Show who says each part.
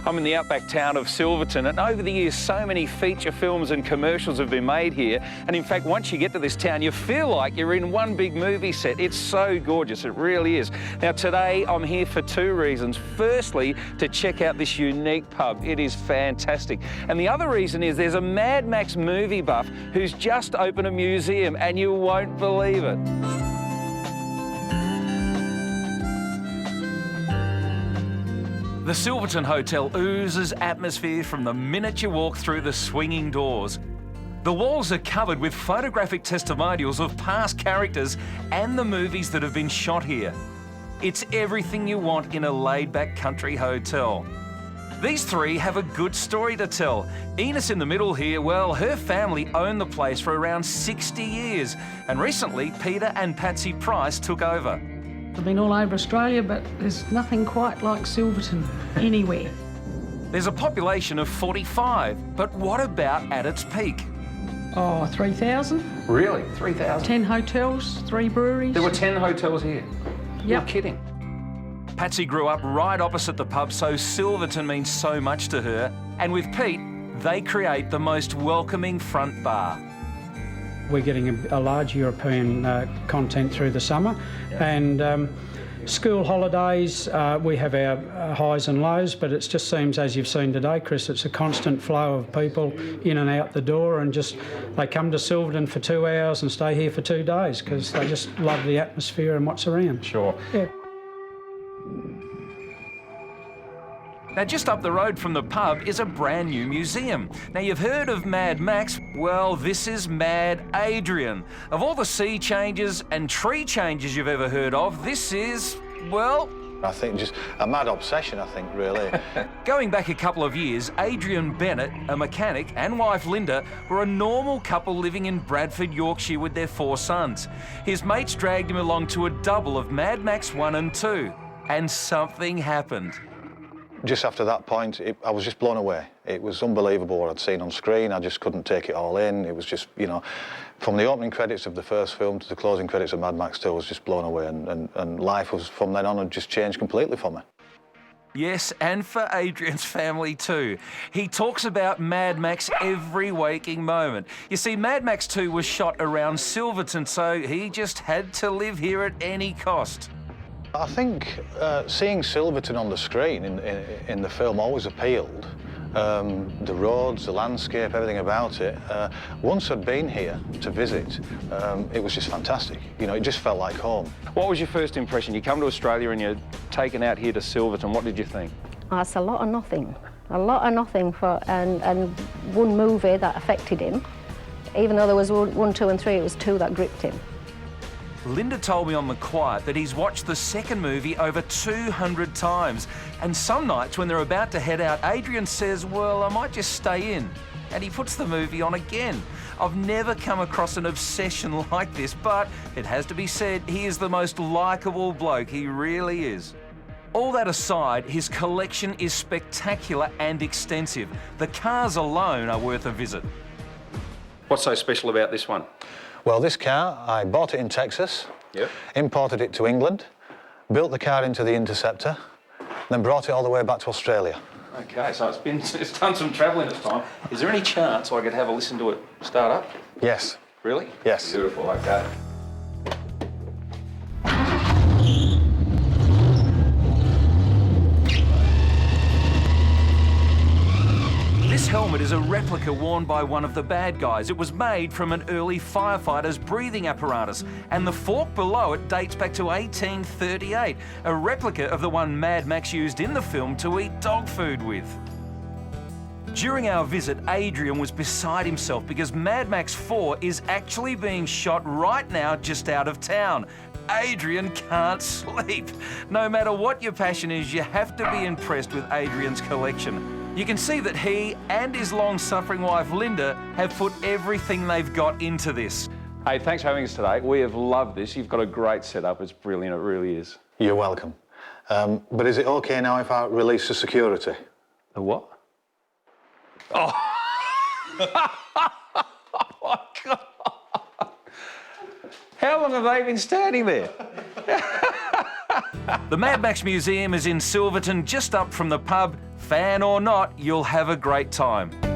Speaker 1: I'm in the outback town of Silverton, and over the years so many feature films and commercials have been made here, and in fact once you get to this town you feel like you're in one big movie set. It's so gorgeous, it really is. Now today I'm here for two reasons. Firstly, to check out this unique pub. It is fantastic. And the other reason is there's a Mad Max movie buff who's just opened a museum, and you won't believe it. The Silverton Hotel oozes atmosphere from the minute you walk through the swinging doors. The walls are covered with photographic testimonials of past characters and the movies that have been shot here. It's everything you want in a laid-back country hotel. These three have a good story to tell. Enos in the middle here, well, her family owned the place for around 60 years, and recently Peter and Patsy Price took over.
Speaker 2: I've been all over Australia, but there's nothing quite like Silverton anywhere.
Speaker 1: There's a population of 45, but what about at its peak?
Speaker 2: Oh, 3,000.
Speaker 1: Really? 3,000?
Speaker 2: 10 hotels, 3 breweries.
Speaker 1: There were 10 hotels here?
Speaker 2: Yep.
Speaker 1: You're kidding. Patsy grew up right opposite the pub, so Silverton means so much to her. And with Pete, they create the most welcoming front bar.
Speaker 3: We're getting a large European content through the summer, and school holidays, we have our highs and lows, but it just seems, as you've seen today, Chris, it's a constant flow of people in and out the door, and just they come to Silverton for 2 hours and stay here for 2 days because they just love the atmosphere and what's around.
Speaker 1: Sure.
Speaker 3: Yeah.
Speaker 1: Now, just up the road from the pub is a brand new museum. Now, you've heard of Mad Max. Well, this is Mad Adrian. Of all the sea changes and tree changes you've ever heard of, this is, well...
Speaker 4: I think just a mad obsession, I think, really.
Speaker 1: Going back a couple of years, Adrian Bennett, a mechanic, and wife Linda were a normal couple living in Bradford, Yorkshire with their 4 sons. His mates dragged him along to a double of Mad Max 1 and 2, and something happened.
Speaker 4: Just after that point, I was just blown away. It was unbelievable what I'd seen on screen. I just couldn't take it all in. It was just, you know, from the opening credits of the first film to the closing credits of Mad Max 2, I was just blown away, and life was, from then on, had just changed completely for me.
Speaker 1: Yes, and for Adrian's family too. He talks about Mad Max every waking moment. You see, Mad Max 2 was shot around Silverton, so he just had to live here at any cost.
Speaker 4: I think seeing Silverton on the screen in the film always appealed. The roads, the landscape, everything about it. Once I'd been here to visit, it was just fantastic. You know, it just felt like home.
Speaker 1: What was your first impression? You come to Australia and you're taken out here to Silverton. What did you think?
Speaker 5: Oh, it's a lot of nothing. A lot of nothing for and one movie that affected him. Even though there was 1, 2 and 3, it was 2 that gripped him.
Speaker 1: Linda told me on the quiet that he's watched the second movie over 200 times. And some nights when they're about to head out, Adrian says, well, I might just stay in. And he puts the movie on again. I've never come across an obsession like this, but it has to be said, he is the most likeable bloke. He really is. All that aside, his collection is spectacular and extensive. The cars alone are worth a visit. What's so special about this one?
Speaker 4: Well, this car, I bought it in Texas, imported it to England, built the car into the Interceptor, then brought it all the way back to Australia.
Speaker 1: Okay, so it's done some travelling this time. Is there any chance I could have a listen to it start up?
Speaker 4: Yes.
Speaker 1: Really?
Speaker 4: Yes.
Speaker 1: Beautiful, okay. This helmet is a replica worn by one of the bad guys. It was made from an early firefighter's breathing apparatus, and the fork below it dates back to 1838, a replica of the one Mad Max used in the film to eat dog food with. During our visit, Adrian was beside himself because Mad Max 4 is actually being shot right now just out of town. Adrian can't sleep. No matter what your passion is, you have to be impressed with Adrian's collection. You can see that he and his long-suffering wife, Linda, have put everything they've got into this. Hey, thanks for having us today. We have loved this. You've got a great setup. It's brilliant, it really is.
Speaker 4: You're welcome. But is it OK now if I release the security?
Speaker 1: The what? Oh. Oh, my God. How long have they been standing there? The Mad Max Museum is in Silverton, just up from the pub. Fan or not, you'll have a great time.